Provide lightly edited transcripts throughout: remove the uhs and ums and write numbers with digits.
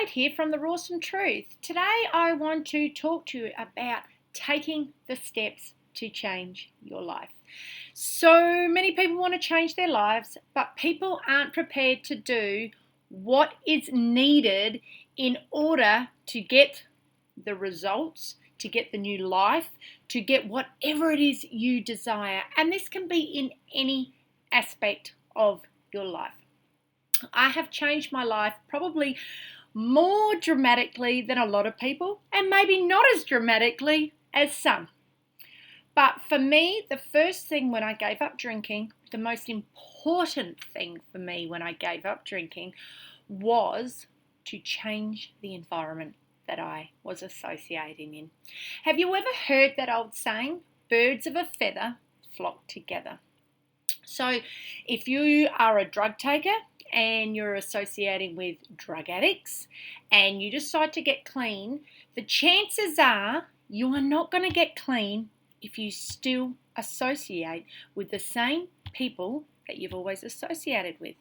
Jade here from the Rawsome Truth. Today I want to talk to you about taking the steps to change your life. So many people want to change their lives, but people aren't prepared to do what is needed in order to get the results, to get the new life, to get whatever it is you desire. And this can be in any aspect of your life. I have changed my life probably more dramatically than a lot of people, and maybe not as dramatically as some. But for me, the first thing when I gave up drinking, the most important thing for me when I gave up drinking was to change the environment that I was associating in. Have you ever heard that old saying, birds of a feather flock together? So if you are a drug taker and you're associating with drug addicts and you decide to get clean, the chances are you are not going to get clean if you still associate with the same people that you've always associated with.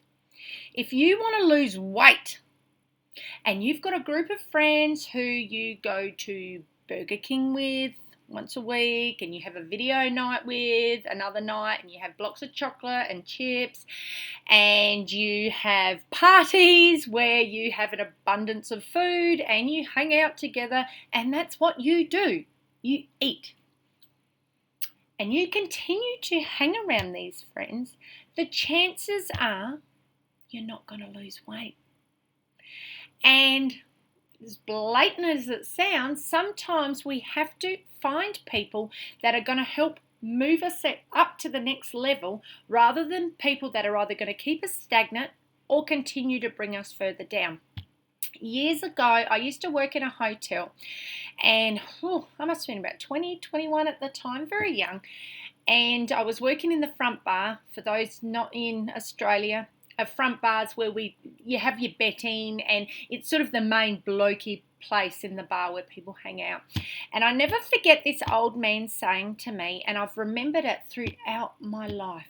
If you want to lose weight and you've got a group of friends who you go to Burger King with once a week, and you have a video night with another night, and you have blocks of chocolate and chips, and you have parties where you have an abundance of food and you hang out together, and that's what you do. You eat. And you continue to hang around these friends, the chances are you're not going to lose weight. And as blatant as it sounds, sometimes we have to find people that are going to help move us up to the next level rather than people that are either going to keep us stagnant or continue to bring us further down. Years ago, I used to work in a hotel, and I must have been about 20, 21 at the time, very young, and I was working in the front bar. For those not in Australia, a front bar's where you have your betting, and it's sort of the main blokey place in the bar where people hang out. And I never forget this old man saying to me, and I've remembered it throughout my life.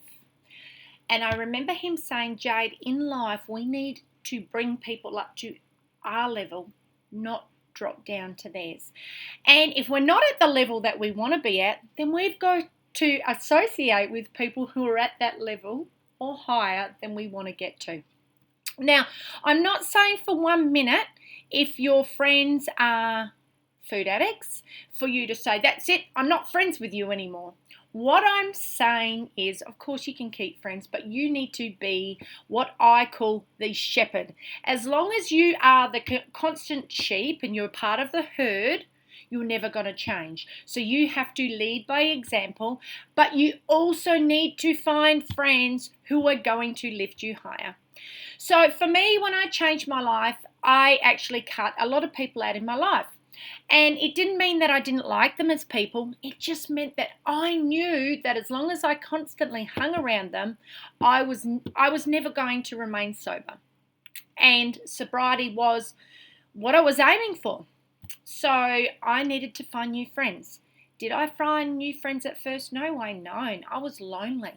And I remember him saying, Jade, in life we need to bring people up to our level, not drop down to theirs. And if we're not at the level that we want to be at, then we've got to associate with people who are at that level or higher than we want to get to. Now, I'm not saying for 1 minute, if your friends are food addicts, for you to say, that's it, I'm not friends with you anymore. What I'm saying is, of course you can keep friends, but you need to be what I call the shepherd. As long as you are the constant sheep and you're part of the herd, you're never going to change. So you have to lead by example, but you also need to find friends who are going to lift you higher. So for me, when I changed my life, I actually cut a lot of people out in my life. And it didn't mean that I didn't like them as people. It just meant that I knew that as long as I constantly hung around them, I was never going to remain sober. And sobriety was what I was aiming for. So I needed to find new friends. Did I find new friends at first? No way, no. I was lonely.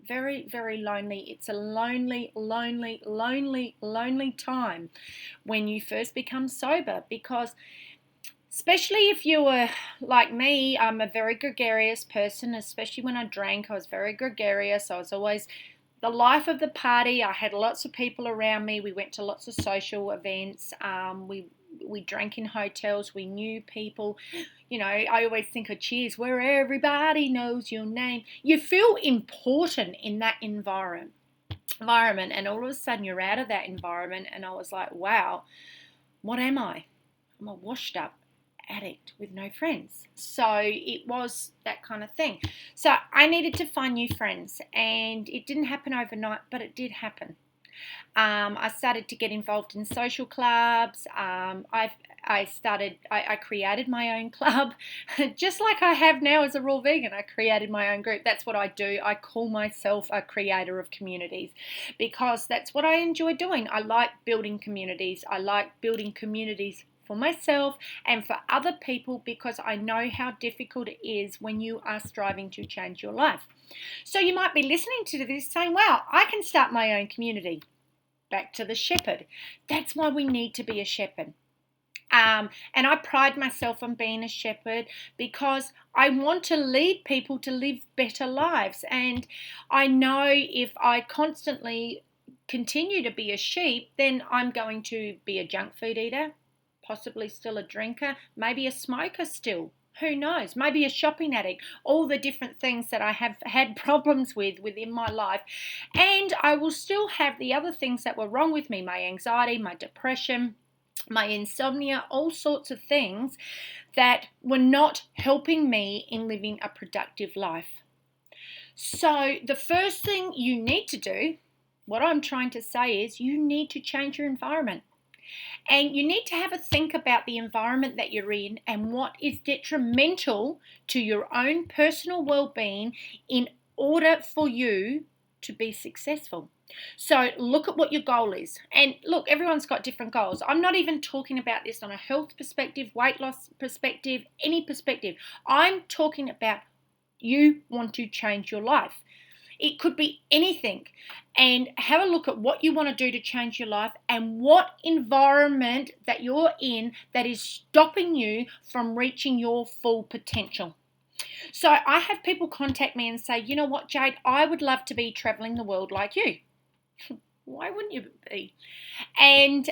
Very, very lonely. It's a lonely, lonely, lonely, lonely time when you first become sober, because especially if you were like me, I'm a very gregarious person, especially when I drank. I was very gregarious. I was always the life of the party. I had lots of people around me. We went to lots of social events. We drank in hotels. We knew people. You know, I always think of Cheers, where everybody knows your name. You feel important in that environment, and all of a sudden you're out of that environment, and I was like, wow, what am I? I'm a washed up addict with no friends. So it was that kind of thing. So I needed to find new friends, and it didn't happen overnight, but it did happen. I started to get involved in social clubs. I created my own club, just like I have now as a raw vegan. I created my own group. That's what I do. I call myself a creator of communities because that's what I enjoy doing. I like building communities. I like building communities for myself and for other people because I know how difficult it is when you are striving to change your life. So you might be listening to this saying, wow, I can start my own community. Back to the shepherd. That's why we need to be a shepherd. And I pride myself on being a shepherd because I want to lead people to live better lives. And I know if I constantly continue to be a sheep, then I'm going to be a junk food eater, possibly still a drinker, maybe a smoker still. Who knows? Maybe a shopping addict, all the different things that I have had problems with within my life. And I will still have the other things that were wrong with me, my anxiety, my depression, my insomnia, all sorts of things that were not helping me in living a productive life. So the first thing you need to do, what I'm trying to say is you need to change your environment. And you need to have a think about the environment that you're in and what is detrimental to your own personal well-being in order for you to be successful. So look at what your goal is. And look, everyone's got different goals. I'm not even talking about this on a health perspective, weight loss perspective, any perspective. I'm talking about you want to change your life. It could be anything. And have a look at what you want to do to change your life and what environment that you're in that is stopping you from reaching your full potential. So I have people contact me and say, you know what, Jade, I would love to be traveling the world like you. Why wouldn't you be? And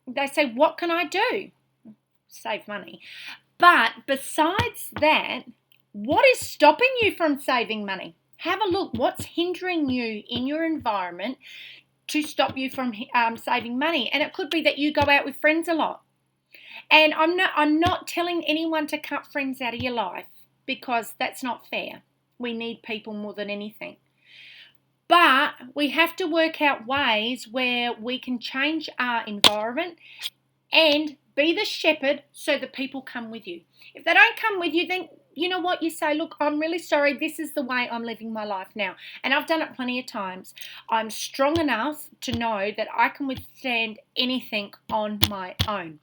they say, what can I do? Save money. But besides that, what is stopping you from saving money? Have a look. What's hindering you in your environment to stop you from saving money? And it could be that you go out with friends a lot. And I'm not telling anyone to cut friends out of your life because that's not fair. We need people more than anything. But we have to work out ways where we can change our environment and be the shepherd so the people come with you. If they don't come with you, then you know what, you say, look, I'm really sorry, this is the way I'm living my life now. And I've done it plenty of times. I'm strong enough to know that I can withstand anything on my own.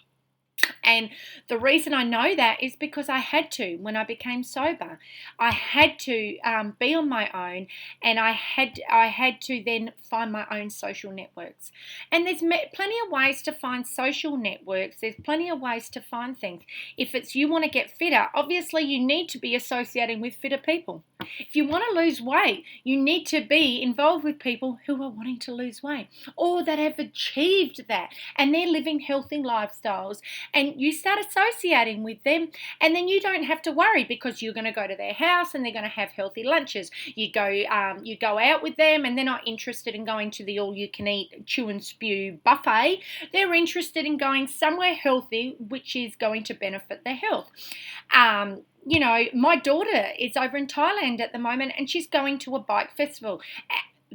And the reason I know that is because I had to when I became sober. I had to be on my own, and I had to then find my own social networks. And there's plenty of ways to find social networks. There's plenty of ways to find things. If it's you want to get fitter, obviously you need to be associating with fitter people. If you want to lose weight, you need to be involved with people who are wanting to lose weight or that have achieved that and they're living healthy lifestyles, and you start associating with them, and then you don't have to worry because you're going to go to their house and they're going to have healthy lunches. You go out with them and they're not interested in going to the all-you-can-eat chew and spew buffet. They're interested in going somewhere healthy which is going to benefit their health. You know, my daughter is over in Thailand at the moment and she's going to a bike festival.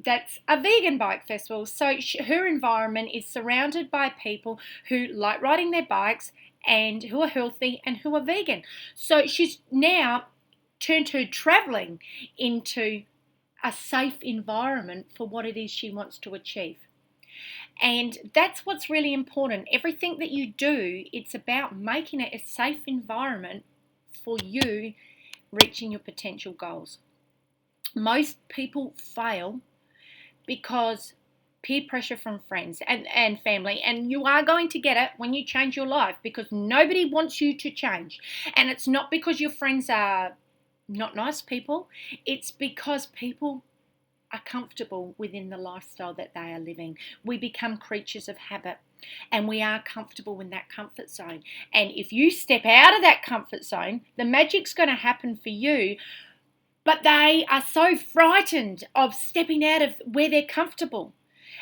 That's a vegan bike festival. So her environment is surrounded by people who like riding their bikes and who are healthy and who are vegan. So she's now turned her traveling into a safe environment for what it is she wants to achieve. And that's what's really important. Everything that you do, it's about making it a safe environment for you reaching your potential goals. Most people fail because peer pressure from friends and family, and you are going to get it when you change your life because nobody wants you to change. And it's not because your friends are not nice people, it's because people are comfortable within the lifestyle that they are living. We become creatures of habit and we are comfortable in that comfort zone. And if you step out of that comfort zone, the magic's going to happen for you. But they are so frightened of stepping out of where they're comfortable.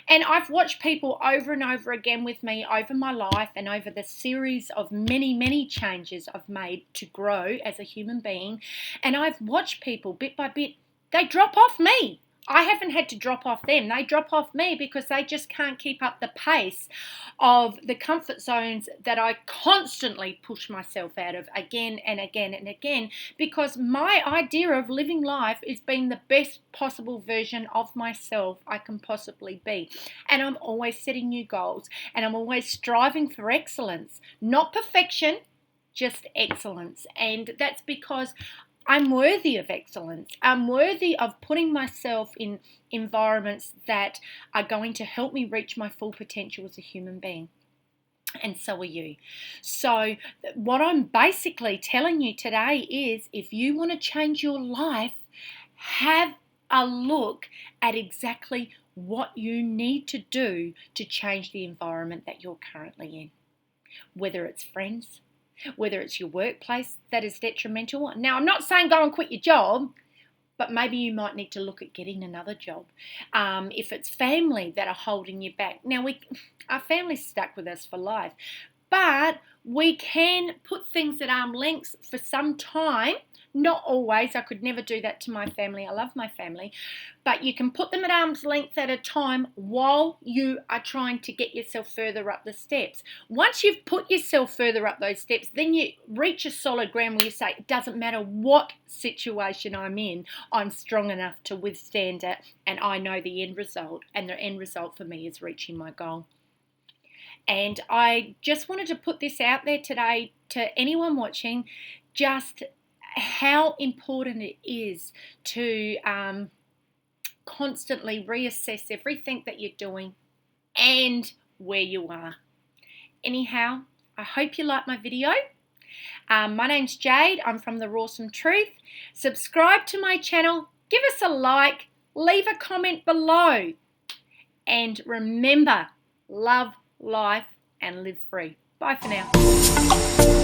And I've watched people over and over again with me over my life and over the series of many, many changes I've made to grow as a human being. And I've watched people bit by bit, they drop off me. I haven't had to drop off them. They drop off me because they just can't keep up the pace of the comfort zones that I constantly push myself out of again and again and again, because my idea of living life is being the best possible version of myself I can possibly be. And I'm always setting new goals and I'm always striving for excellence, not perfection, just excellence. And that's because I'm worthy of excellence. I'm worthy of putting myself in environments that are going to help me reach my full potential as a human being. And so are you. So what I'm basically telling you today is, if you want to change your life, have a look at exactly what you need to do to change the environment that you're currently in. Whether it's friends, whether it's your workplace that is detrimental. Now, I'm not saying go and quit your job, but maybe you might need to look at getting another job. If it's family that are holding you back. Now, our family's stuck with us for life, but we can put things at arm's length for some time. Not always. I could never do that to my family. I love my family. But you can put them at arm's length at a time while you are trying to get yourself further up the steps. Once you've put yourself further up those steps, then you reach a solid ground where you say, it doesn't matter what situation I'm in, I'm strong enough to withstand it, and I know the end result. And the end result for me is reaching my goal. And I just wanted to put this out there today to anyone watching, just how important it is to constantly reassess everything that you're doing and where you are. Anyhow, I hope you like my video. My name's Jade. I'm from the Rawsome Truth. Subscribe to my channel. Give us a like. Leave a comment below. And remember, love life and live free. Bye for now.